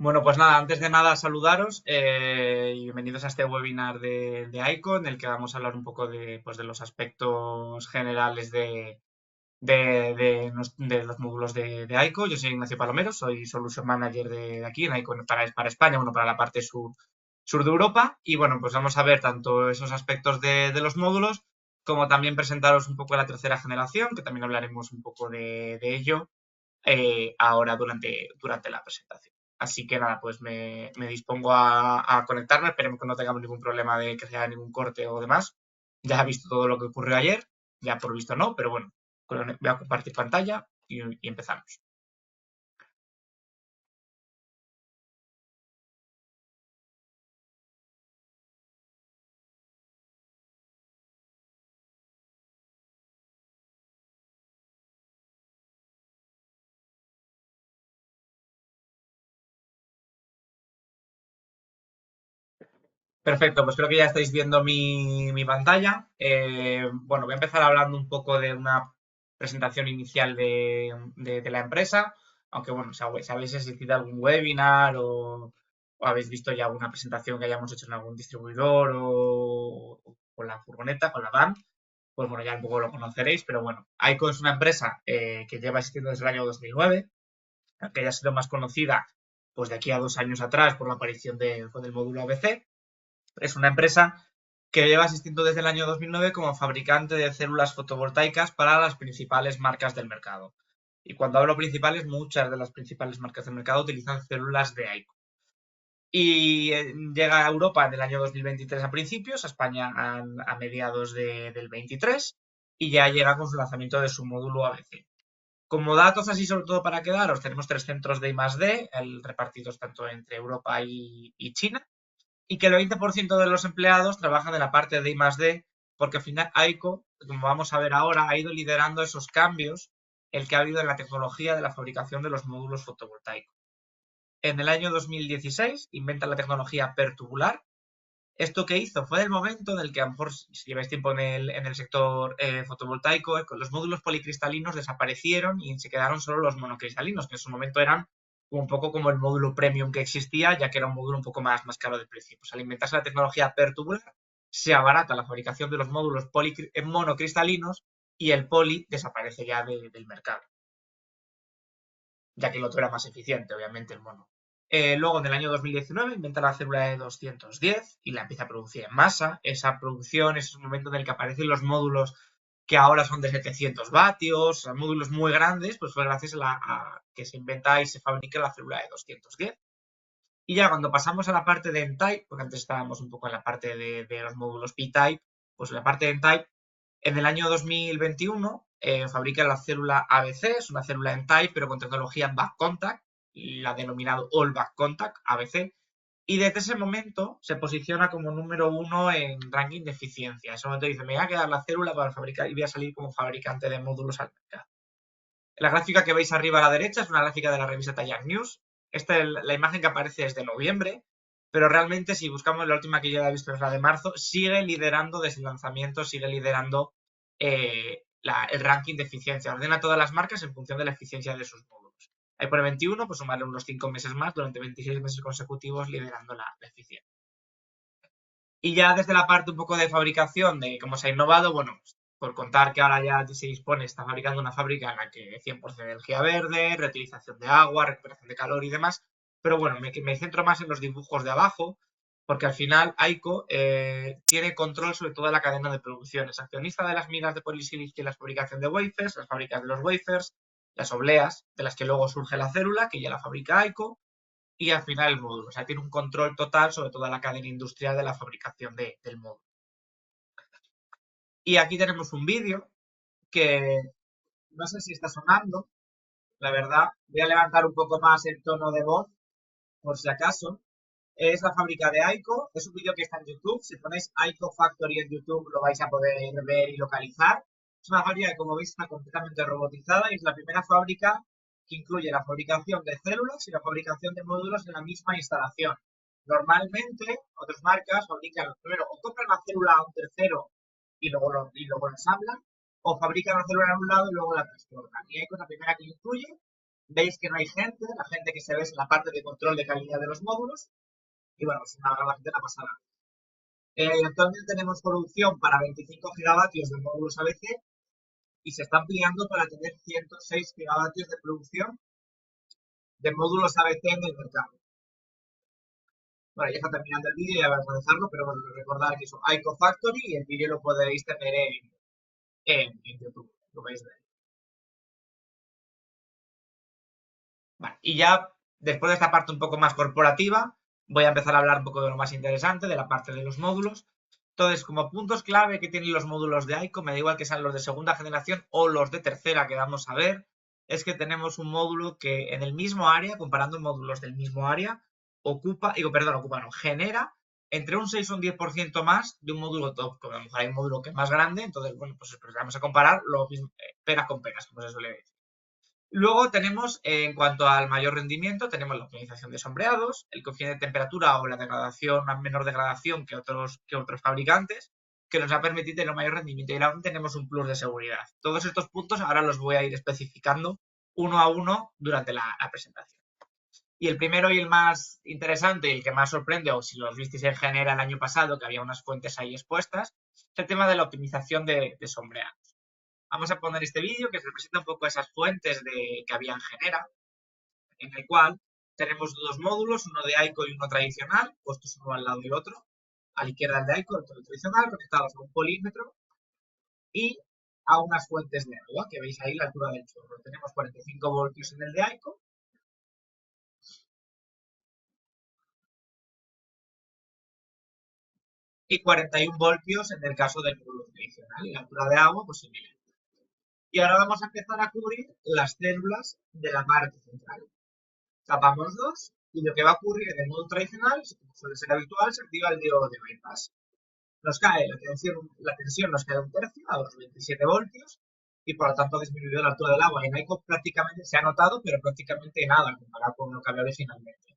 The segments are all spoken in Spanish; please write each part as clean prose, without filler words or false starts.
Bueno, pues nada, antes de nada saludaros y bienvenidos a este webinar de AICO, en el que vamos a hablar un poco pues, de los aspectos generales de los módulos de AICO. Yo soy Ignacio Palomero, soy Solution Manager de aquí en AICO para España, bueno, para la parte sur de Europa. Y bueno, pues vamos a ver tanto esos aspectos de los módulos, como también presentaros un poco la tercera generación, que también hablaremos un poco de ello ahora durante la presentación. Así que nada, pues me dispongo a conectarme. Esperemos que no tengamos ningún problema de que sea ningún corte o demás. Ya he visto todo lo que ocurrió ayer, ya por visto no, pero bueno, voy a compartir pantalla y empezamos. Perfecto, pues creo que ya estáis viendo mi pantalla. Bueno, voy a empezar hablando un poco de una presentación inicial de la empresa, aunque bueno, si habéis asistido a algún webinar o habéis visto ya alguna presentación que hayamos hecho en algún distribuidor o con la furgoneta, con la van, pues bueno, ya un poco lo conoceréis, pero bueno, Aiko es una empresa que lleva existiendo desde el año 2009, aunque haya sido más conocida pues de aquí a 2 años atrás por la aparición del módulo ABC. Es una empresa que lleva existiendo desde el año 2009 como fabricante de células fotovoltaicas para las principales marcas del mercado. Y cuando hablo principales, muchas de las principales marcas del mercado utilizan células de AICO. Y llega a Europa en el año 2023 a principios, a España a mediados del 23, y ya llega con su lanzamiento de su módulo ABC. Como datos así, sobre todo para quedaros, tenemos 3 centros de I+D, repartidos tanto entre Europa y China, y que el 20% de los empleados trabajan en la parte de I+D, porque al final AICO, como vamos a ver ahora, ha ido liderando esos cambios, el que ha habido en la tecnología de la fabricación de los módulos fotovoltaicos. En el año 2016 inventa la tecnología pertubular. ¿Esto que hizo? Fue el momento en el que, a lo mejor, si lleváis tiempo en el sector fotovoltaico, con los módulos policristalinos desaparecieron y se quedaron solo los monocristalinos, que en su momento eran un poco como el módulo premium que existía, ya que era un módulo un poco más caro de precio. Pues al inventarse la tecnología pertubular, se abarata la fabricación de los módulos monocristalinos y el poli desaparece ya del mercado, ya que el otro era más eficiente, obviamente, el mono. Luego, en el año 2019, inventa la célula de 210 y la empieza a producir en masa. Esa producción es el momento en el que aparecen los módulos que ahora son de 700 vatios, módulos muy grandes, pues fue gracias a que se inventa y se fabrica la célula de 210. Y ya cuando pasamos a la parte de N-Type, porque antes estábamos un poco en la parte de los módulos P-Type, pues en la parte de N-Type, en el año 2021 fabrica la célula ABC, es una célula N-Type, pero con tecnología Back Contact, y la ha denominado All Back Contact, ABC, y desde ese momento se posiciona como número 1 en ranking de eficiencia. En ese momento dice, me voy a quedar la célula para fabricar y voy a salir como fabricante de módulos al mercado. La gráfica que veis arriba a la derecha es una gráfica de la revista Tayag News. La imagen que aparece es de noviembre, pero realmente si buscamos la última que yo he visto es la de marzo, sigue liderando desde el lanzamiento, sigue liderando el ranking de eficiencia. Ordena todas las marcas en función de la eficiencia de sus módulos. Ahí pone 21, pues sumarle unos 5 meses más, durante 26 meses consecutivos liderando la eficiencia. Y ya desde la parte un poco de fabricación, de cómo se ha innovado, bueno, por contar que ahora ya se dispone, está fabricando una fábrica en la que 100% energía verde, reutilización de agua, recuperación de calor y demás. Pero bueno, me centro más en los dibujos de abajo, porque al final AICO tiene control sobre toda la cadena de producción. Es accionista de las minas de polisilicio y la fabricación de wafers, las fábricas de los wafers, las obleas, de las que luego surge la célula, que ya la fabrica AICO, y al final el módulo. O sea, tiene un control total sobre toda la cadena industrial de la fabricación del módulo. Y aquí tenemos un vídeo que no sé si está sonando, la verdad. Voy a levantar un poco más el tono de voz, por si acaso. Es la fábrica de AICO. Es un vídeo que está en YouTube. Si ponéis AICO Factory en YouTube lo vais a poder ver y localizar. Es una fábrica que, como veis, está completamente robotizada y es la primera fábrica que incluye la fabricación de células y la fabricación de módulos en la misma instalación. Normalmente, otras marcas fabrican primero o compran la célula a un tercero y luego la ensamblan, o fabrican la célula en un lado y luego la transportan. Y AICO es la primera que lo incluye Veis que no hay gente, la gente que se ve es la parte de control de calidad de los módulos. Y bueno, es una grabación de la pasada. Actualmente tenemos producción para 25 gigavatios de módulos ABC y se está ampliando para tener 106 gigavatios de producción de módulos ABC en el mercado. Bueno, ya está terminando el vídeo, ya vamos a dejarlo, pero bueno, recordad que es ICO Factory y el vídeo lo podéis tener en YouTube, lo podéis ver. Vale, y ya después de esta parte un poco más corporativa, voy a empezar a hablar un poco de lo más interesante, de la parte de los módulos. Entonces, como puntos clave que tienen los módulos de ICO, me da igual que sean los de segunda generación o los de tercera que vamos a ver, es que tenemos un módulo que en el mismo área, comparando módulos del mismo área, genera entre un 6 o un 10% más de un módulo top. Como a lo mejor hay un módulo que es más grande, entonces, bueno, pues vamos a comparar lo mismo, peras con peras, como se suele decir. Luego tenemos, en cuanto al mayor rendimiento, tenemos la optimización de sombreados, el coeficiente de temperatura o la degradación, una menor degradación que otros fabricantes, que nos ha permitido tener un mayor rendimiento. Y aún tenemos un plus de seguridad. Todos estos puntos ahora los voy a ir especificando uno a uno durante la presentación. Y el primero y el más interesante y el que más sorprende, o si los visteis en general el año pasado, que había unas fuentes ahí expuestas, es el tema de la optimización de sombreado. Vamos a poner este vídeo que representa un poco esas fuentes que había en Genera, en el cual tenemos dos módulos, uno de ICO y uno tradicional, puestos uno al lado del otro. A la izquierda el de ICO, el otro tradicional, conectados a un polímetro y a unas fuentes de agua, que veis ahí la altura del chorro. Tenemos 45 voltios en el de ICO y 41 voltios en el caso del módulo tradicional. Y la altura de agua, pues similar. Y ahora vamos a empezar a cubrir las células de la parte central. Tapamos dos y lo que va a ocurrir en el modo tradicional, como suele ser habitual, se activa el diodo de bypass. Nos cae la tensión nos cae un tercio a los 27 voltios y por lo tanto ha disminuido la altura del agua. En ICO prácticamente se ha notado, pero prácticamente nada comparado con lo que había originalmente.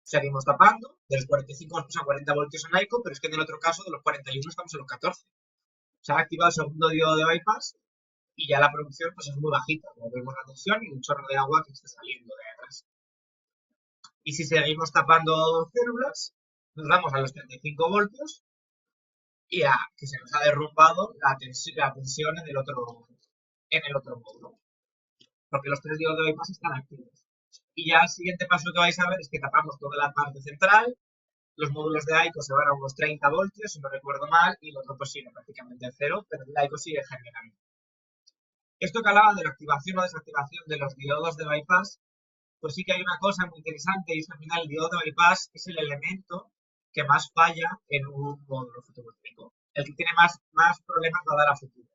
Seguimos tapando, de los 45 vamos a 40 voltios en ICO, pero es que en el otro caso de los 41 estamos en los 14. Se ha activado el segundo diodo de bypass y ya la producción pues es muy bajita, como vemos la tensión y un chorro de agua que está saliendo de atrás. Y si seguimos tapando células, nos vamos a los 35 voltios y a que se nos ha derrumbado la tensión en el otro módulo. Porque los tres diodos de bypass están activos. Y ya el siguiente paso que vais a ver es que tapamos toda la parte central, los módulos de ICO se van a unos 30 voltios, si no recuerdo mal, y el otro pues sigue prácticamente en cero, pero el ICO sigue generando. Esto que hablaba de la activación o desactivación de los diodos de bypass, pues sí que hay una cosa muy interesante y es que al final el diodo de bypass es el elemento que más falla en un módulo fotovoltaico. El que tiene más problemas va a dar a futuro.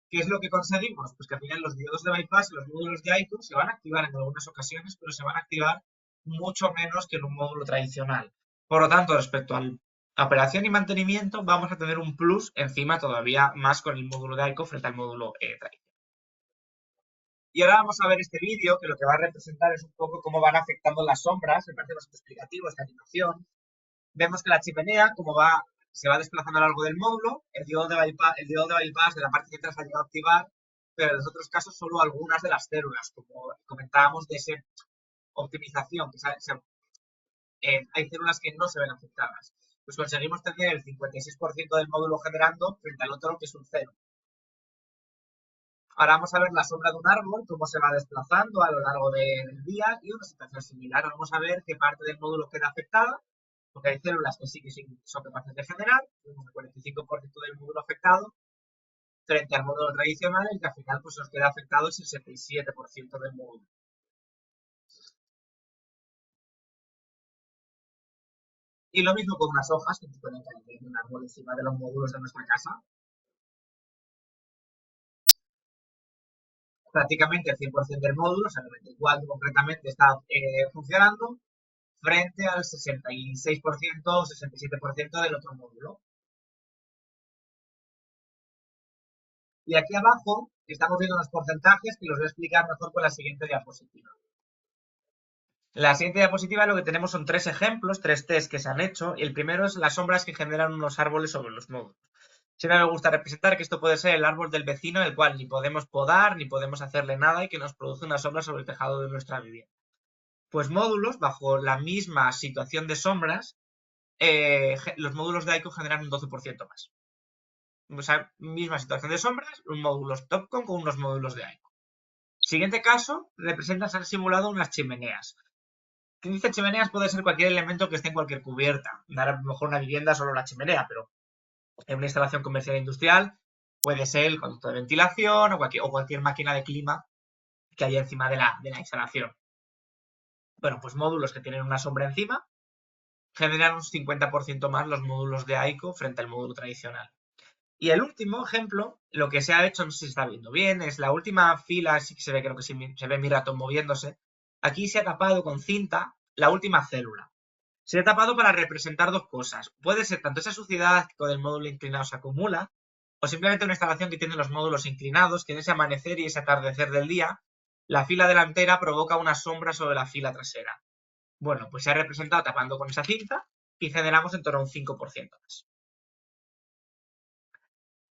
¿Qué es lo que conseguimos? Pues que al final los diodos de bypass y los módulos de ICO se van a activar en algunas ocasiones, pero se van a activar mucho menos que en un módulo tradicional. Por lo tanto, respecto a la operación y mantenimiento, vamos a tener un plus encima todavía más con el módulo de ICO frente al módulo tradicional. Y ahora vamos a ver este vídeo que lo que va a representar es un poco cómo van afectando las sombras, me parece bastante explicativo esta animación. Vemos que la chimenea, se va desplazando a lo largo del módulo, el diodo de bypass de la parte central se ha llegado a activar, pero en los otros casos solo algunas de las células, como comentábamos de esa optimización, hay células que no se ven afectadas. Pues conseguimos tener el 56% del módulo generando frente al otro que es un 0. Ahora vamos a ver la sombra de un árbol, cómo se va desplazando a lo largo del día y una situación similar. Vamos a ver qué parte del módulo queda afectada, porque hay células que sí son capaces de generar, tenemos el 45% del módulo afectado, frente al módulo tradicional, el que al final pues, nos queda afectado el 67% del módulo. Y lo mismo con unas hojas que se pueden caer de un árbol encima de los módulos de nuestra casa. Prácticamente el 100% del módulo, o sea, el 94 concretamente está funcionando, frente al 66% o 67% del otro módulo. Y aquí abajo estamos viendo los porcentajes que los voy a explicar mejor con la siguiente diapositiva. La siguiente diapositiva lo que tenemos son tres ejemplos, tres test que se han hecho. Y el primero es las sombras que generan unos árboles sobre los módulos. Siempre me gusta representar que esto puede ser el árbol del vecino, el cual ni podemos podar, ni podemos hacerle nada y que nos produce una sombra sobre el tejado de nuestra vivienda. Pues módulos, bajo la misma situación de sombras, los módulos de ICO generan un 12% más. O sea, misma situación de sombras, un módulo Topcon con unos módulos de ICO. Siguiente caso, representa ser simulado unas chimeneas. Quien dice chimeneas puede ser cualquier elemento que esté en cualquier cubierta. A lo mejor una vivienda solo la chimenea, pero en una instalación comercial e industrial puede ser el conducto de ventilación o cualquier máquina de clima que haya encima de la instalación. Bueno, pues módulos que tienen una sombra encima generan un 50% más los módulos de ICO frente al módulo tradicional. Y el último ejemplo, lo que se ha hecho, no sé si se está viendo bien, es la última fila, sí que se ve, creo que sí, se ve mi ratón moviéndose. Aquí se ha tapado con cinta la última célula. Se ha tapado para representar dos cosas. Puede ser tanto esa suciedad que con el módulo inclinado se acumula, o simplemente una instalación que tiene los módulos inclinados, que en ese amanecer y ese atardecer del día, la fila delantera provoca una sombra sobre la fila trasera. Bueno, pues se ha representado tapando con esa cinta y generamos en torno a un 5% más.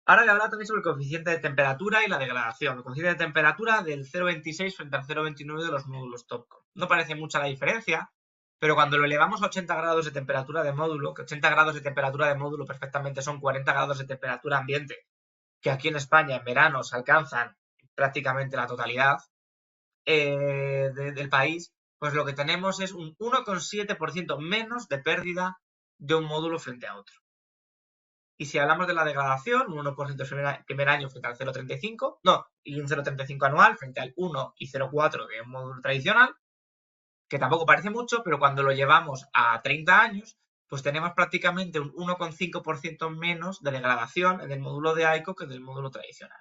Ahora voy a hablar también sobre el coeficiente de temperatura y la degradación. El coeficiente de temperatura del 0,26 frente al 0,29 de los módulos Topcon. No parece mucha la diferencia, pero cuando lo elevamos a 80 grados de temperatura de módulo, que 80 grados de temperatura de módulo perfectamente son 40 grados de temperatura ambiente, que aquí en España en verano se alcanzan prácticamente la totalidad del país, pues lo que tenemos es un 1,7% menos de pérdida de un módulo frente a otro. Y si hablamos de la degradación, un 1% el primer año frente al 0,35, no, y un 0,35 anual frente al 1 y 0,4 de un módulo tradicional, que tampoco parece mucho, pero cuando lo llevamos a 30 años, pues tenemos prácticamente un 1,5% menos de degradación en el módulo de ICO que del módulo tradicional.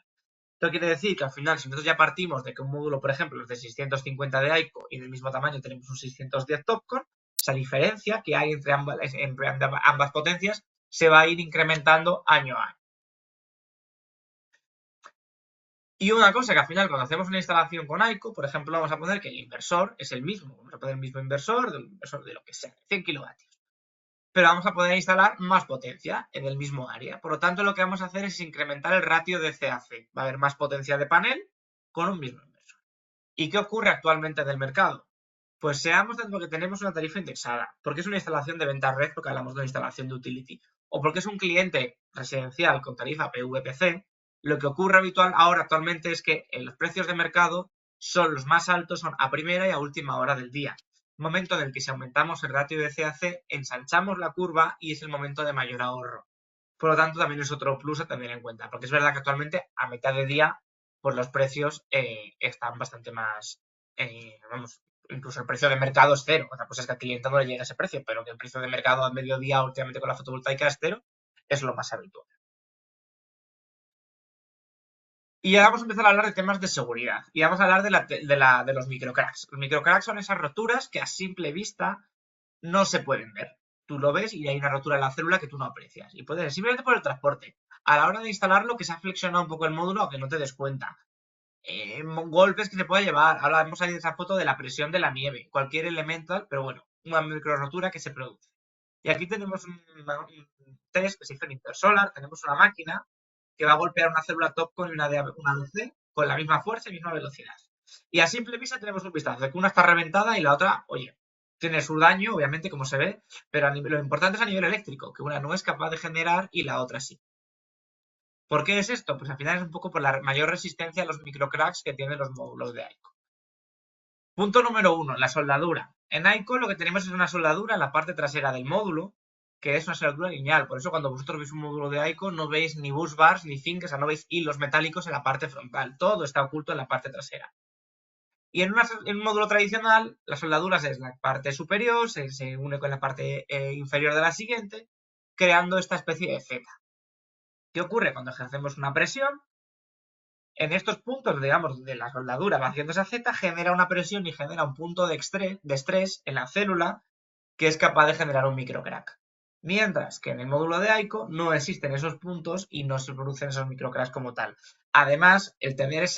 Esto quiere decir que al final, si nosotros ya partimos de que un módulo, por ejemplo, es de 650 de ICO y del mismo tamaño tenemos un 610 Topcon, esa diferencia que hay entre ambas potencias se va a ir incrementando año a año. Y una cosa que al final cuando hacemos una instalación con ICO, por ejemplo, vamos a poner que el inversor es el mismo. Vamos a poner el mismo inversor, de lo que sea, 100 kilovatios. Pero vamos a poder instalar más potencia en el mismo área. Por lo tanto, lo que vamos a hacer es incrementar el ratio de CAC. Va a haber más potencia de panel con un mismo inversor. ¿Y qué ocurre actualmente en el mercado? Pues seamos dentro que tenemos una tarifa indexada, porque es una instalación de venta red, porque hablamos de una instalación de utility, o porque es un cliente residencial con tarifa PVPC, lo que ocurre ahora actualmente es que los precios de mercado son los más altos, son a primera y a última hora del día. Momento en el que si aumentamos el ratio de CAC, ensanchamos la curva y es el momento de mayor ahorro. Por lo tanto, también es otro plus a tener en cuenta, porque es verdad que actualmente a mitad de día pues los precios están bastante más, vamos, incluso el precio de mercado es cero. Otra cosa es que al cliente no le llega ese precio, pero que el precio de mercado a mediodía últimamente con la fotovoltaica es cero, es lo más habitual. Y ahora vamos a empezar a hablar de temas de seguridad. Y vamos a hablar de los microcracks. Los microcracks son esas roturas que a simple vista no se pueden ver. Tú lo ves y hay una rotura en la célula que tú no aprecias. Y puede ser simplemente por el transporte. A la hora de instalarlo, que se ha flexionado un poco el módulo, aunque no te des cuenta. Golpes que se puede llevar. Ahora vemos ahí esa foto de la presión de la nieve. Cualquier elemental, pero bueno, una micro rotura que se produce. Y aquí tenemos un test que se hizo en Intersolar. Tenemos una máquina que va a golpear una célula Topcon y una DC con la misma fuerza y misma velocidad. Y a simple vista tenemos un vistazo de que una está reventada y la otra, oye, tiene su daño, obviamente, como se ve, pero lo importante es a nivel eléctrico, que una no es capaz de generar y la otra sí. ¿Por qué es esto? Pues al final es un poco por la mayor resistencia a los microcracks que tienen los módulos de ICO. Punto número 1, la soldadura. En ICO lo que tenemos es una soldadura en la parte trasera del módulo, que es una soldadura lineal. Por eso cuando vosotros veis un módulo de ICO no veis ni bus bars ni zinc, o sea, no veis hilos metálicos en la parte frontal. Todo está oculto en la parte trasera. Y en un módulo tradicional, las soldaduras es la parte superior, se une con la parte inferior de la siguiente, creando esta especie de Z. ¿Qué ocurre cuando ejercemos una presión? En estos puntos, digamos, de la soldadura va haciendo esa Z, genera una presión y genera un punto de estrés en la célula que es capaz de generar un microcrack. Mientras que en el módulo de ICO no existen esos puntos y no se producen esos microcracks como tal. Además, el tener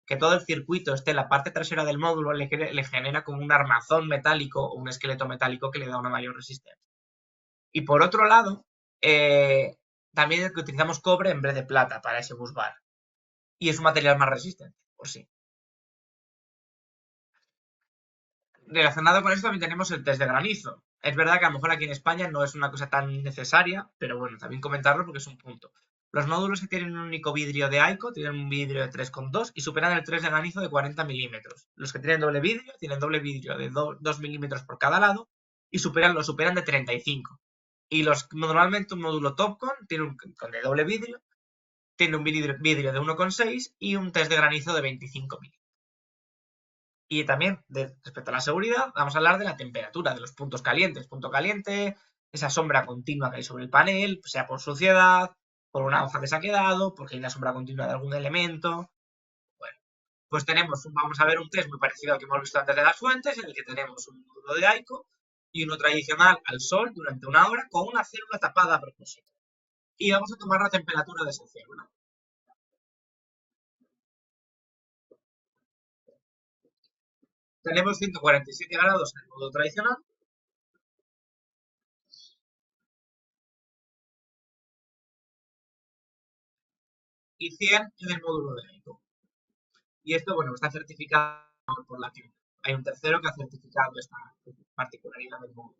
que todo el circuito esté en la parte trasera del módulo le genera como un armazón metálico o un esqueleto metálico que le da una mayor resistencia. Y por otro lado, también que utilizamos cobre en vez de plata para ese bus bar. Y es un material más resistente, por sí. Relacionado con esto también tenemos el test de granizo. Es verdad que a lo mejor aquí en España no es una cosa tan necesaria, pero bueno, también comentarlo porque es un punto. Los módulos que tienen un único vidrio de AICO tienen un vidrio de 3,2 y superan el 3 de granizo de 40 milímetros. Los que tienen doble vidrio tienen doble vidrio de 2 milímetros por cada lado y lo superan de 35. Y normalmente un módulo Topcon tiene con de doble vidrio, tiene un vidrio de 1,6 y un test de granizo de 25 milímetros. Y también, respecto a la seguridad, vamos a hablar de la temperatura, de los puntos calientes. Punto caliente, esa sombra continua que hay sobre el panel, sea por suciedad, por una hoja que se ha quedado, porque hay una sombra continua de algún elemento. Bueno, pues vamos a ver un test muy parecido al que hemos visto antes de las fuentes, en el que tenemos un módulo de AICO y uno tradicional al sol durante una hora con una célula tapada a propósito. Y vamos a tomar la temperatura de esa célula. Tenemos 147 grados en el modo tradicional y 100 en el módulo de AICO. Y esto, bueno, está certificado por la tienda. Hay un tercero que ha certificado esta particularidad del módulo.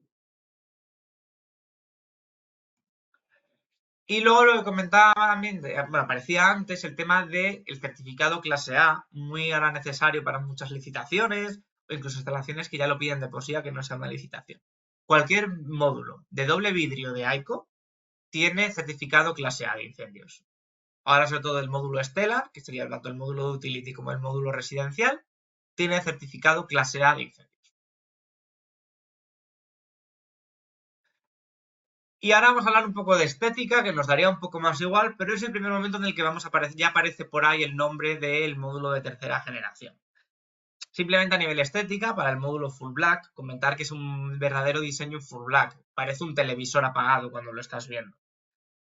Y luego lo que comentaba también, bueno, aparecía antes el tema del certificado clase A, muy ahora necesario para muchas licitaciones o incluso instalaciones que ya lo piden de por sí a que no sea una licitación. Cualquier módulo de doble vidrio de AICO tiene certificado clase A de incendios. Ahora sobre todo el módulo Stellar, que sería tanto el módulo de utility como el módulo residencial, tiene certificado clase A de incendios. Y ahora vamos a hablar un poco de estética, que nos daría un poco más igual, pero es el primer momento en el que ya aparece por ahí el nombre del módulo de tercera generación. Simplemente a nivel estética, para el módulo Full Black, comentar que es un verdadero diseño Full Black. Parece un televisor apagado cuando lo estás viendo,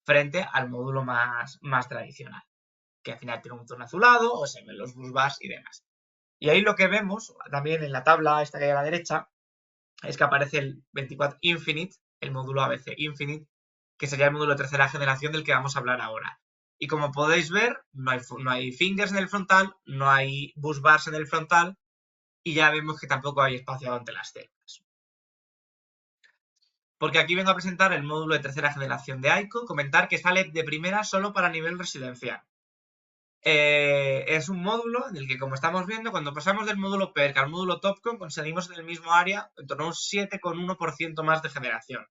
frente al módulo más tradicional, que al final tiene un tono azulado o se ven los bus bars y demás. Y ahí lo que vemos, también en la tabla esta que hay a la derecha, es que aparece el 24 Infinite, el módulo ABC Infinite, que sería el módulo de tercera generación del que vamos a hablar ahora. Y como podéis ver, no hay fingers en el frontal, no hay bus bars en el frontal y ya vemos que tampoco hay espacio ante las células. Porque aquí vengo a presentar el módulo de tercera generación de AICO, comentar que sale de primera solo para nivel residencial. Es un módulo en el que, como estamos viendo, cuando pasamos del módulo PERC al módulo TOPCon, conseguimos en el mismo área en torno a un 7,1% más de generación.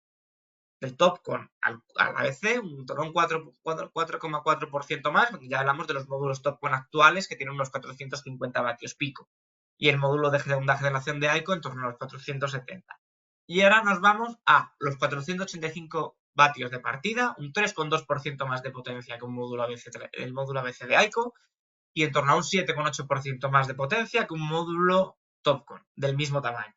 Del TOPCon al ABC, un torno a un 4,4% más, ya hablamos de los módulos TOPCon actuales que tienen unos 450 vatios pico. Y el módulo de segunda generación de AICO en torno a los 470. Y ahora nos vamos a los 485 vatios de partida, un 3,2% más de potencia que el módulo ABC de AICO, y en torno a un 7,8% más de potencia que un módulo TOPCon del mismo tamaño.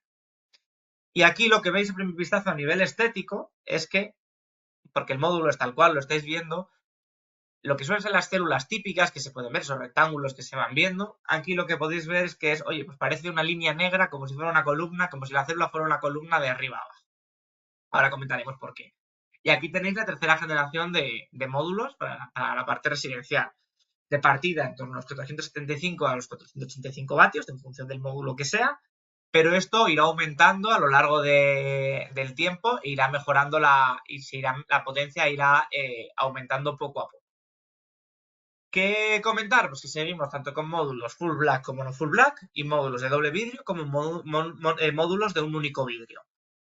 Y aquí lo que veis a primer vistazo a nivel estético es que, porque el módulo es tal cual, lo estáis viendo, lo que suelen ser las células típicas que se pueden ver, esos rectángulos que se van viendo, aquí lo que podéis ver es que oye, pues parece una línea negra como si fuera una columna, como si la célula fuera una columna de arriba a abajo. Ahora comentaremos por qué. Y aquí tenéis la tercera generación de módulos para la parte residencial. De partida en torno a los 475 a los 485 vatios, en función del módulo que sea, pero esto irá aumentando a lo largo del tiempo e irá mejorando la potencia irá aumentando poco a poco. ¿Qué comentar? Pues que seguimos tanto con módulos full black como no full black y módulos de doble vidrio como módulos de un único vidrio.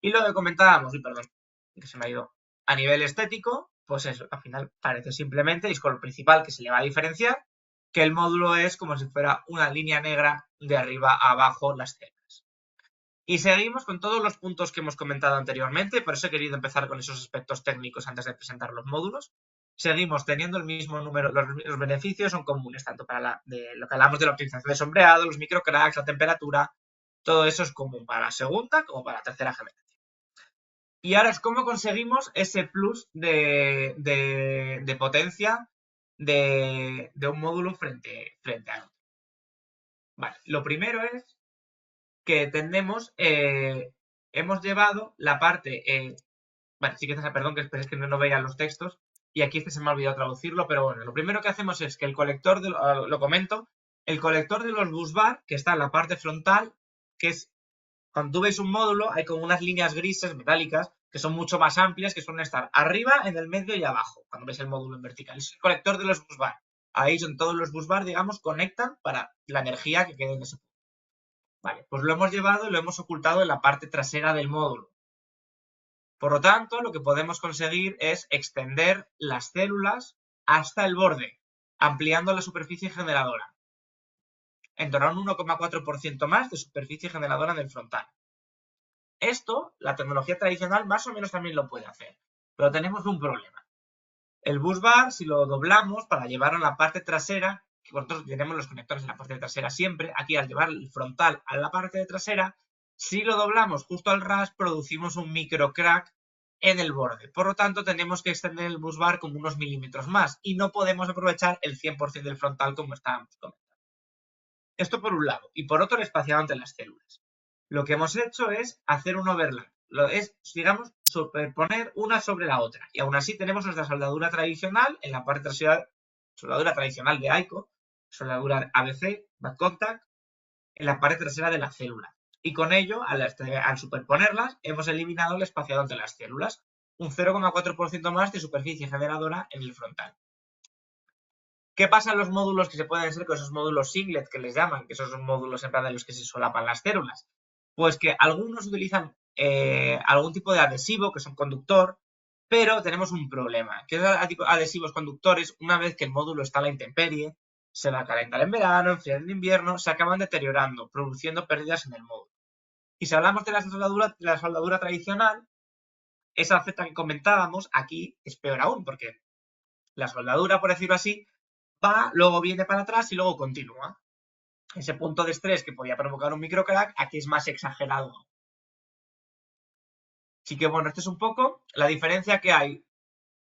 Y lo que comentábamos, y perdón, que se me ha ido, a nivel estético, pues eso, al final parece simplemente, y es con lo principal que se le va a diferenciar, que el módulo es como si fuera una línea negra de arriba a abajo las celdas. Y seguimos con todos los puntos que hemos comentado anteriormente, por eso he querido empezar con esos aspectos técnicos antes de presentar los módulos. Seguimos teniendo el mismo número, los beneficios son comunes, tanto para lo que hablamos de la optimización de sombreado, los microcracks, la temperatura, todo eso es común para la segunda como para la tercera generación. Y ahora es cómo conseguimos ese plus de potencia de un módulo frente a otro. Vale, lo primero es que hemos llevado la parte, vale, sí que perdón, que esperes que no veía los textos, y aquí se me ha olvidado traducirlo, pero bueno, lo primero que hacemos es que el colector, lo comento, el colector de los bus bar, que está en la parte frontal, que es, cuando tú ves un módulo, hay como unas líneas grises metálicas que son mucho más amplias, que suelen estar arriba, en el medio y abajo, cuando ves el módulo en vertical. Es el colector de los bus bar. Ahí son todos los bus bar, digamos, conectan para la energía que quede en ese punto. Vale, pues lo hemos llevado y lo hemos ocultado en la parte trasera del módulo. Por lo tanto, lo que podemos conseguir es extender las células hasta el borde, ampliando la superficie generadora, en torno a un 1,4% más de superficie generadora en el frontal. Esto, la tecnología tradicional más o menos también lo puede hacer, pero tenemos un problema. El bus bar, si lo doblamos para llevarlo a la parte trasera, que nosotros tenemos los conectores en la parte trasera siempre, aquí al llevar el frontal a la parte trasera, si lo doblamos justo al ras, producimos un micro crack en el borde. Por lo tanto, tenemos que extender el bus bar como unos milímetros más y no podemos aprovechar el 100% del frontal como estábamos comentando. Esto por un lado. Y por otro, el espaciado entre las células. Lo que hemos hecho es hacer un overlap. Es, digamos, superponer una sobre la otra. Y aún así tenemos nuestra soldadura tradicional en la parte trasera, soldadura tradicional de AICO, soldadura ABC, back contact, en la parte trasera de la célula. Y con ello, al superponerlas, hemos eliminado el espaciado entre las células, un 0,4% más de superficie generadora en el frontal. ¿Qué pasa en los módulos que se pueden hacer con esos módulos singlet que les llaman, que esos son módulos en plan de los que se solapan las células? Pues que algunos utilizan algún tipo de adhesivo, que son conductor, pero tenemos un problema, que esos adhesivos conductores, una vez que el módulo está a la intemperie, se va a calentar en verano, enfriar en invierno, se acaban deteriorando, produciendo pérdidas en el módulo. Y si hablamos de la soldadura tradicional, esa Z que comentábamos, aquí es peor aún, porque la soldadura, por decirlo así, va, luego viene para atrás y luego continúa. Ese punto de estrés que podía provocar un microcrack, aquí es más exagerado. Así que bueno, esto es un poco la diferencia que hay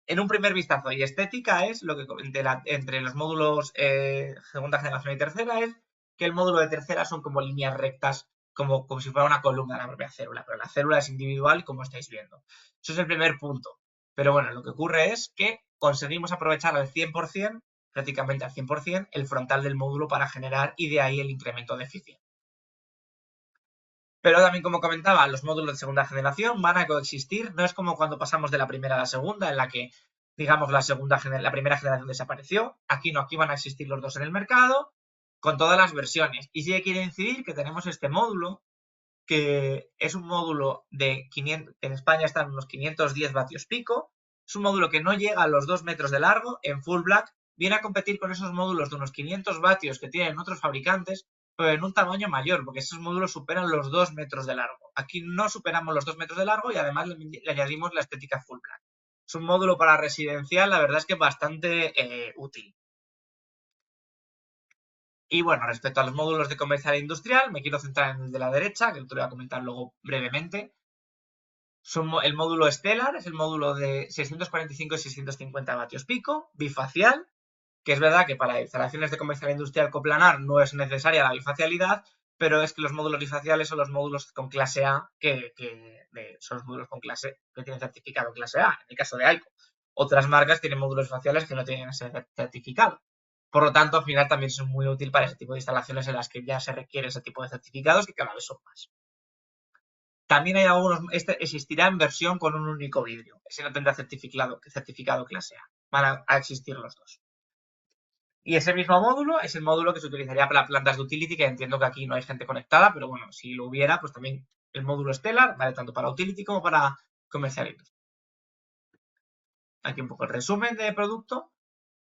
en un primer vistazo y estética es lo que entre los módulos segunda generación y tercera es que el módulo de tercera son como líneas rectas, como si fuera una columna de la propia célula, pero la célula es individual como estáis viendo. Eso es el primer punto. Pero bueno, lo que ocurre es que conseguimos aprovechar al 100%, prácticamente al 100%, el frontal del módulo para generar y de ahí el incremento de eficiencia. Pero también, como comentaba, los módulos de segunda generación van a coexistir. No es como cuando pasamos de la primera a la segunda, en la que, digamos, la primera generación desapareció. Aquí no, aquí van a existir los dos en el mercado, con todas las versiones. Y sí que quiere incidir que tenemos este módulo, que es un módulo de 500, que en España están unos 510 vatios pico. Es un módulo que no llega a los 2 metros de largo en full black. Viene a competir con esos módulos de unos 500 vatios que tienen otros fabricantes, pero en un tamaño mayor, porque esos módulos superan los 2 metros de largo. Aquí no superamos los 2 metros de largo y además le añadimos la estética full black. Es un módulo para residencial, la verdad es que bastante útil. Y bueno, respecto a los módulos de comercial e industrial, me quiero centrar en el de la derecha, que te lo voy a comentar luego brevemente. El módulo Stellar es el módulo de 645 y 650 vatios pico, bifacial, que es verdad que para instalaciones de comercial industrial coplanar no es necesaria la bifacialidad, pero es que los módulos bifaciales son los módulos con clase A, son los módulos con clase que tienen certificado clase A, en el caso de AICO. Otras marcas tienen módulos bifaciales que no tienen ese certificado. Por lo tanto, al final también es muy útil para ese tipo de instalaciones en las que ya se requiere ese tipo de certificados, que cada vez son más. También hay algunos, este existirá en versión con un único vidrio. Ese no tendrá certificado clase A. Van a existir los dos. Y ese mismo módulo es el módulo que se utilizaría para plantas de utility, que entiendo que aquí no hay gente conectada, pero bueno, si lo hubiera, pues también el módulo Stellar vale tanto para utility como para comercial industrial. Aquí un poco el resumen de producto.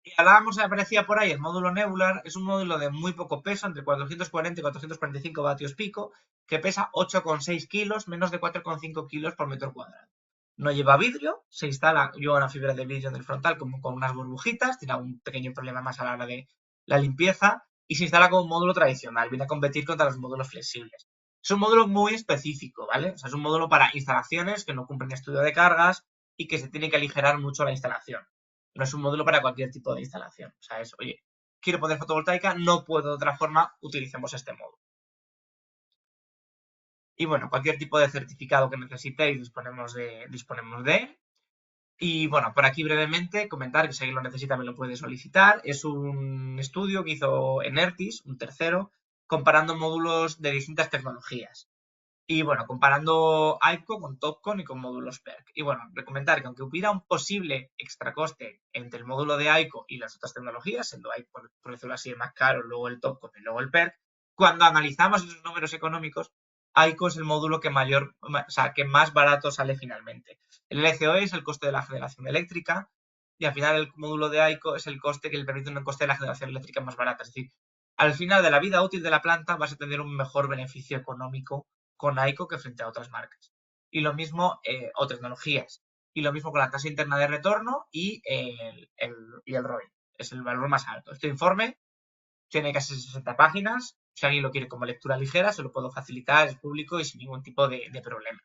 Y hablábamos, aparecía por ahí el módulo Nebular, es un módulo de muy poco peso, entre 440 y 445 vatios pico, que pesa 8,6 kilos, menos de 4,5 kilos por metro cuadrado. No lleva vidrio, se instala, lleva una fibra de vidrio en el frontal como con unas burbujitas, tiene un pequeño problema más a la hora de la limpieza, y se instala como un módulo tradicional, viene a competir contra los módulos flexibles. Es un módulo muy específico, ¿vale? O sea, es un módulo para instalaciones que no cumplen estudio de cargas y que se tiene que aligerar mucho la instalación. No es un módulo para cualquier tipo de instalación. O sea, es, oye, quiero poner fotovoltaica, no puedo de otra forma, utilicemos este módulo. Y bueno, cualquier tipo de certificado que necesitéis disponemos de él. Y bueno, por aquí brevemente comentar que si alguien lo necesita me lo puede solicitar. Es un estudio que hizo Enertis, un tercero, comparando módulos de distintas tecnologías. Y bueno, comparando AICO con TOPCon y con módulos PERC. Y bueno, recomendar que aunque hubiera un posible extracoste entre el módulo de AICO y las otras tecnologías, siendo AICO, por decirlo así, el más caro, luego el TOPCon y luego el PERC, cuando analizamos esos números económicos, AICO es el módulo que mayor, o sea, que más barato sale finalmente. El LCOE es el coste de la generación eléctrica y al final el módulo de AICO es el coste que le permite un coste de la generación eléctrica más barata. Es decir, al final de la vida útil de la planta vas a tener un mejor beneficio económico con AICO que frente a otras marcas. Y lo mismo, o tecnologías. Y lo mismo con la tasa interna de retorno y el ROI. Es el valor más alto. Este informe tiene casi 60 páginas. Si alguien lo quiere como lectura ligera, se lo puedo facilitar, es público y sin ningún tipo de problema.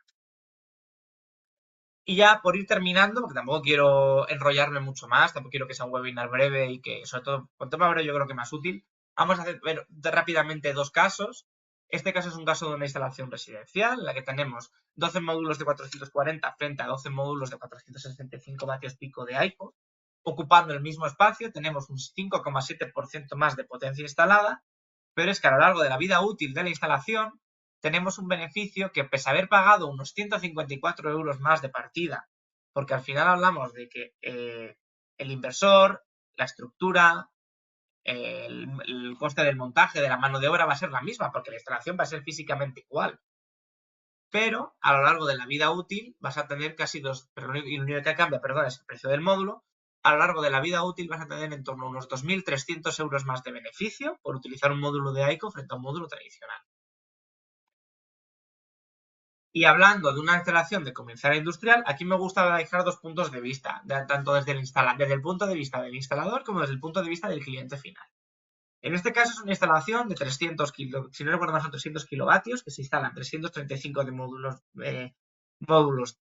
Y ya por ir terminando, porque tampoco quiero enrollarme mucho más, tampoco quiero que sea un webinar breve y que, sobre todo, cuanto más breve yo creo que más útil. Vamos a hacer ver rápidamente dos casos. Este caso es un caso de una instalación residencial en la que tenemos 12 módulos de 440 frente a 12 módulos de 465 vatios pico de AICO. Ocupando el mismo espacio tenemos un 5,7% más de potencia instalada, pero es que a lo largo de la vida útil de la instalación tenemos un beneficio que, pese a haber pagado unos 154 euros más de partida, porque al final hablamos de que el inversor, la estructura, el coste del montaje de la mano de obra va a ser la misma, porque la instalación va a ser físicamente igual. Pero a lo largo de la vida útil vas a tener casi dos, pero lo único que cambia, perdón, es el precio del módulo. A lo largo de la vida útil vas a tener en torno a unos 2.300 euros más de beneficio por utilizar un módulo de AICO frente a un módulo tradicional. Y hablando de una instalación de convencional industrial, aquí me gusta dejar dos puntos de vista, tanto desde el punto de vista del instalador como desde el punto de vista del cliente final. En este caso es una instalación de 300 si no recuerdo mal son 300 kilovatios, que se instalan 335 de módulos,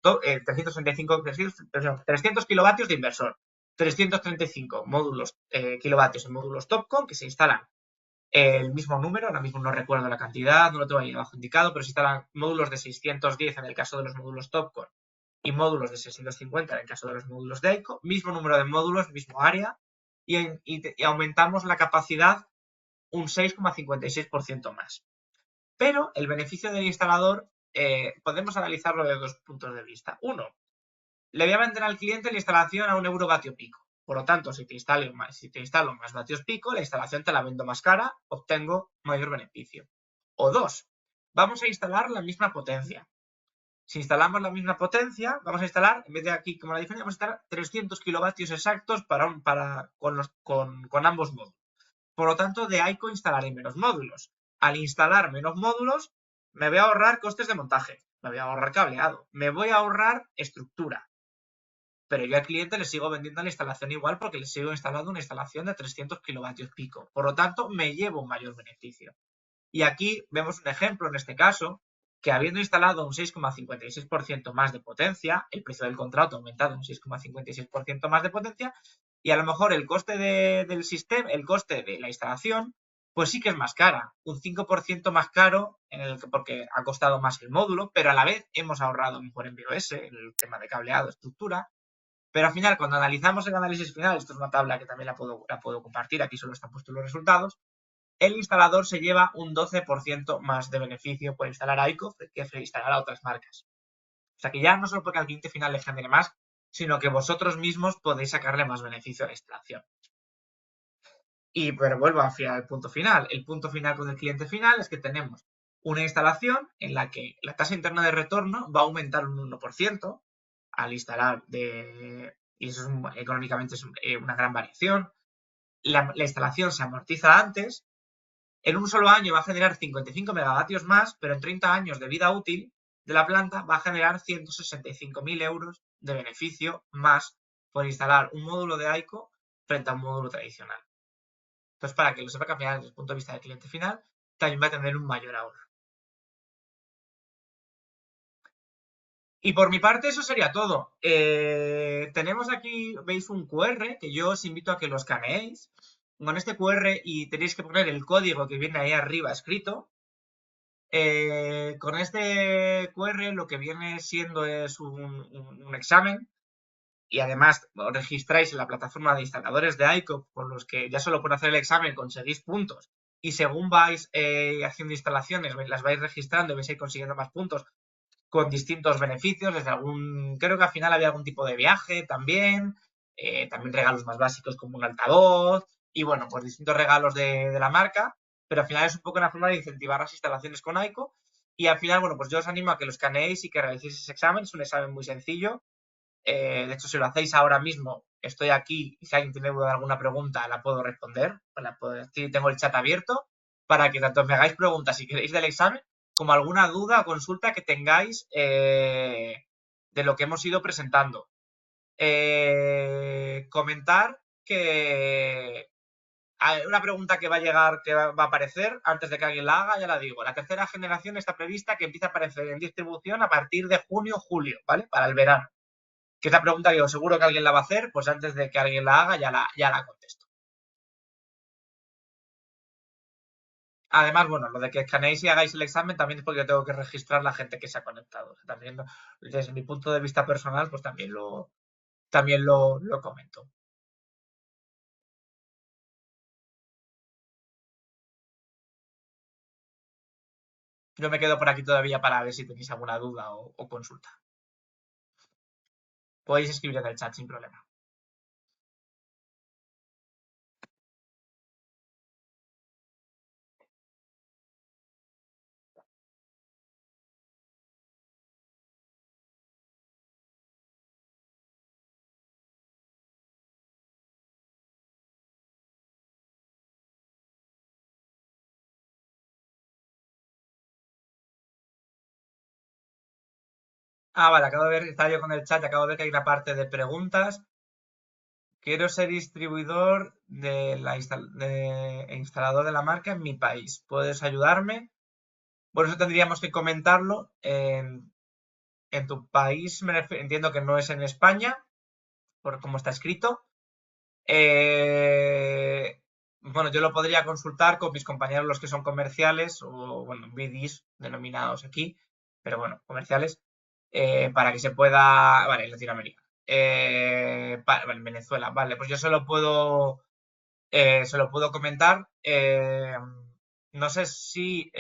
300 kilovatios de inversor, 335 módulos, kilovatios en módulos TOPCon, que se instalan el mismo número, ahora mismo no recuerdo la cantidad, no lo tengo ahí abajo indicado, pero se instalan módulos de 610 en el caso de los módulos TOPCon y módulos de 650 en el caso de los módulos de AICO, mismo número de módulos, mismo área, y aumentamos la capacidad un 6,56% más. Pero el beneficio del instalador podemos analizarlo de dos puntos de vista. Uno, le voy a vender al cliente la instalación a 1 euro vatio pico. Por lo tanto, si te instalo más vatios pico, la instalación te la vendo más cara, obtengo mayor beneficio. O dos, vamos a instalar la misma potencia. Si instalamos la misma potencia, vamos a instalar, en vez de aquí como la diferencia, vamos a instalar 300 kilovatios exactos con ambos módulos. Por lo tanto, de AICO instalaré menos módulos. Al instalar menos módulos, me voy a ahorrar costes de montaje, me voy a ahorrar cableado, me voy a ahorrar estructura. Pero yo al cliente le sigo vendiendo la instalación igual porque le sigo instalando una instalación de 300 kilovatios pico. Por lo tanto, me llevo un mayor beneficio. Y aquí vemos un ejemplo en este caso, que habiendo instalado un 6,56% más de potencia, el precio del contrato ha aumentado un 6,56% más de potencia, y a lo mejor el coste del sistema, el coste de la instalación, pues sí que es más cara, un 5% más caro porque ha costado más el módulo, pero a la vez hemos ahorrado mejor en BOS, en el tema de cableado, estructura. Pero al final, cuando analizamos el análisis final, esto es una tabla que también la puedo compartir, aquí solo están puestos los resultados, el instalador se lleva un 12% más de beneficio por instalar AICO que instalar a otras marcas. O sea que ya no solo porque al cliente final le genere más, sino que vosotros mismos podéis sacarle más beneficio a la instalación. Pero vuelvo al punto final. El punto final con el cliente final es que tenemos una instalación en la que la tasa interna de retorno va a aumentar un 1% al instalar y eso económicamente es una gran variación. La instalación se amortiza antes. En un solo año va a generar 55 megavatios más, pero en 30 años de vida útil de la planta va a generar 165.000 euros de beneficio más por instalar un módulo de AICO frente a un módulo tradicional. Entonces, para que lo sepa que al final, desde el punto de vista del cliente final, también va a tener un mayor ahorro. Y por mi parte, eso sería todo. Tenemos aquí, veis un QR que yo os invito a que lo escaneéis. Con este QR y tenéis que poner el código que viene ahí arriba escrito. Con este QR lo que viene siendo es un examen y además os registráis en la plataforma de instaladores de ICO, con los que ya solo por hacer el examen conseguís puntos, y según vais haciendo instalaciones, las vais registrando y vais a ir consiguiendo más puntos con distintos beneficios, desde algún, creo que al final había algún tipo de viaje también, también regalos más básicos como un altavoz, y bueno, pues distintos regalos de la marca, pero al final es un poco una forma de incentivar las instalaciones con ICO, y al final, bueno, pues yo os animo a que lo escaneéis y que realicéis ese examen, es un examen muy sencillo, de hecho, si lo hacéis ahora mismo, estoy aquí y si alguien tiene alguna pregunta, la puedo responder. Tengo el chat abierto para que tanto me hagáis preguntas si queréis del examen, como alguna duda o consulta que tengáis de lo que hemos ido presentando. Comentar que hay una pregunta que va a llegar, que va a aparecer antes de que alguien la haga, ya la digo. La tercera generación está prevista que empiece a aparecer en distribución a partir de junio o julio, ¿vale? Para el verano. Que es la pregunta que yo seguro que alguien la va a hacer, pues antes de que alguien la haga ya la contesto. Además, bueno, lo de que escaneéis y hagáis el examen también es porque yo tengo que registrar la gente que se ha conectado. También, desde mi punto de vista personal, pues también lo comento. Yo me quedo por aquí todavía para ver si tenéis alguna duda o consulta. Podéis escribir en el chat sin problema. Ah, vale, acabo de ver, estaba yo con el chat, acabo de ver que hay una parte de preguntas. Quiero ser distribuidor e instalador de la marca en mi país. ¿Puedes ayudarme? Bueno, eso tendríamos que comentarlo. En tu país, entiendo que no es en España, por cómo está escrito. Eh, bueno, yo lo podría consultar con mis compañeros, los que son comerciales, o bueno, BDs denominados aquí, pero bueno, comerciales, para que se pueda. Vale, en Latinoamérica. Vale, en Venezuela, vale, pues yo se lo puedo comentar. No sé si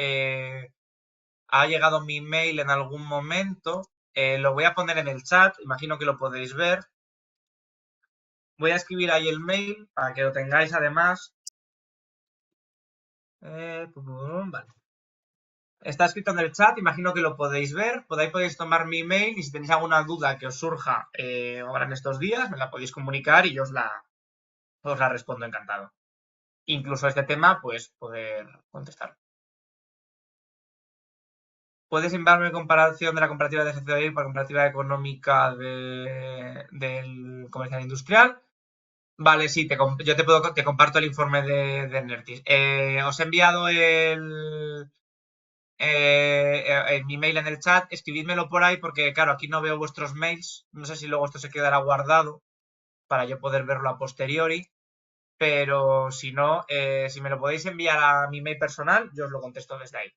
ha llegado mi mail en algún momento. Lo voy a poner en el chat, imagino que lo podéis ver. Voy a escribir ahí el mail para que lo tengáis además. Vale. Está escrito en el chat, imagino que lo podéis ver. Podéis tomar mi mail y si tenéis alguna duda que os surja ahora en estos días, me la podéis comunicar y yo os la respondo encantado. Incluso este tema, pues poder contestar. ¿Puedes enviarme comparación de la comparativa de GCI por comparativa económica del comercial industrial? Vale, sí, yo te comparto el informe de Nertis. Os he enviado mi mail en el chat, escribidmelo por ahí porque, claro, aquí no veo vuestros mails. No sé si luego esto se quedará guardado para yo poder verlo a posteriori, pero si no, si me lo podéis enviar a mi mail personal, yo os lo contesto desde ahí.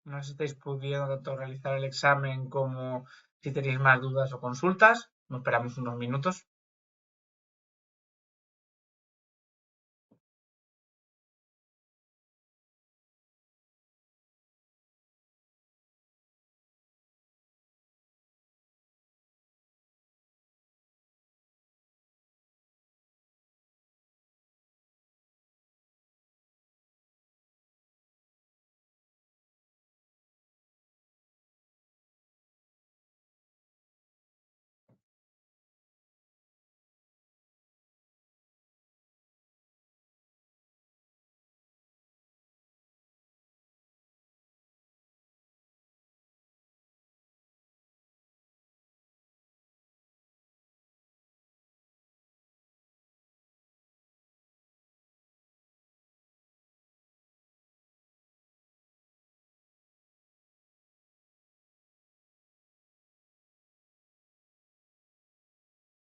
No sé si estáis pudiendo tanto realizar el examen como si tenéis más dudas o consultas. Nos esperamos unos minutos.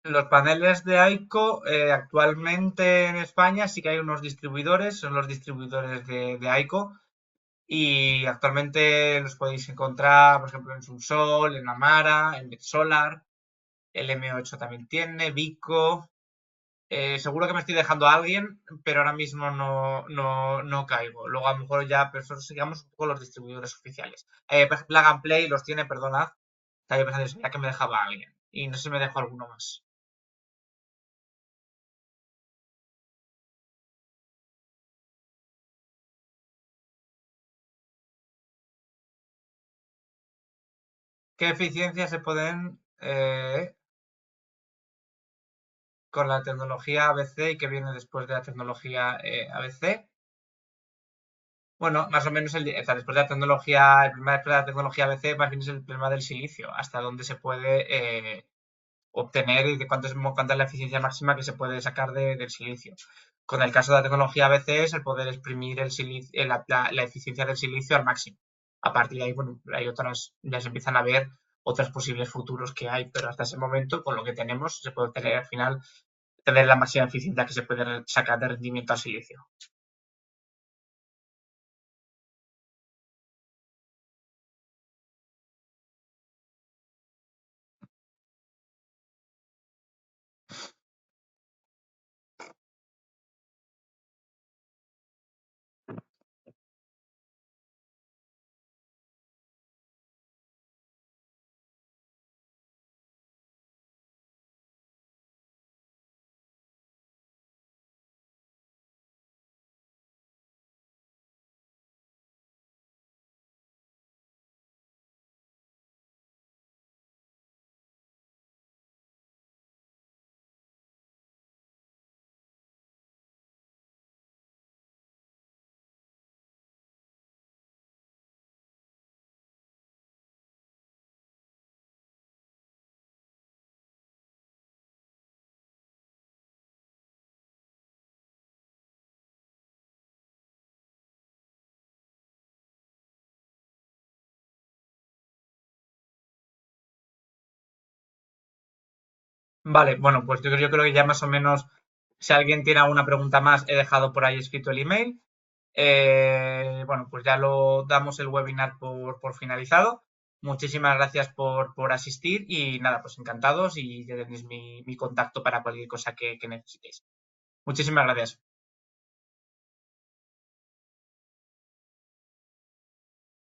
Los paneles de AICO, actualmente en España sí que hay unos distribuidores, son los distribuidores de AICO, y actualmente los podéis encontrar, por ejemplo, en Sumsol, en Amara, en Solar, el M8 también tiene, Vico. Seguro que me estoy dejando a alguien, pero ahora mismo no caigo. Luego a lo mejor ya, pero eso sigamos un poco los distribuidores oficiales. Plug and Play los tiene, perdonad. Estaba yo pensando, ya que me dejaba a alguien. Y no sé si me dejo alguno más. ¿Qué eficiencias se pueden con la tecnología ABC y que viene después de la tecnología ABC? Bueno, más o menos o sea, después de la tecnología, el problema después de la tecnología ABC más bien es el problema del silicio, hasta dónde se puede obtener y de cuánta es la eficiencia máxima que se puede sacar del silicio. Con el caso de la tecnología ABC es el poder exprimir la eficiencia del silicio al máximo. A partir de ahí, bueno, hay otras, ya se empiezan a ver otros posibles futuros que hay, pero hasta ese momento, con lo que tenemos, se puede tener al final, tener la máxima eficiencia que se puede sacar de rendimiento al silicio. Vale, bueno, pues yo creo que ya más o menos, si alguien tiene alguna pregunta más, he dejado por ahí escrito el email. Bueno, pues ya lo damos el webinar por finalizado. Muchísimas gracias por asistir y nada, pues encantados y ya tenéis mi contacto para cualquier cosa que necesitéis. Muchísimas gracias.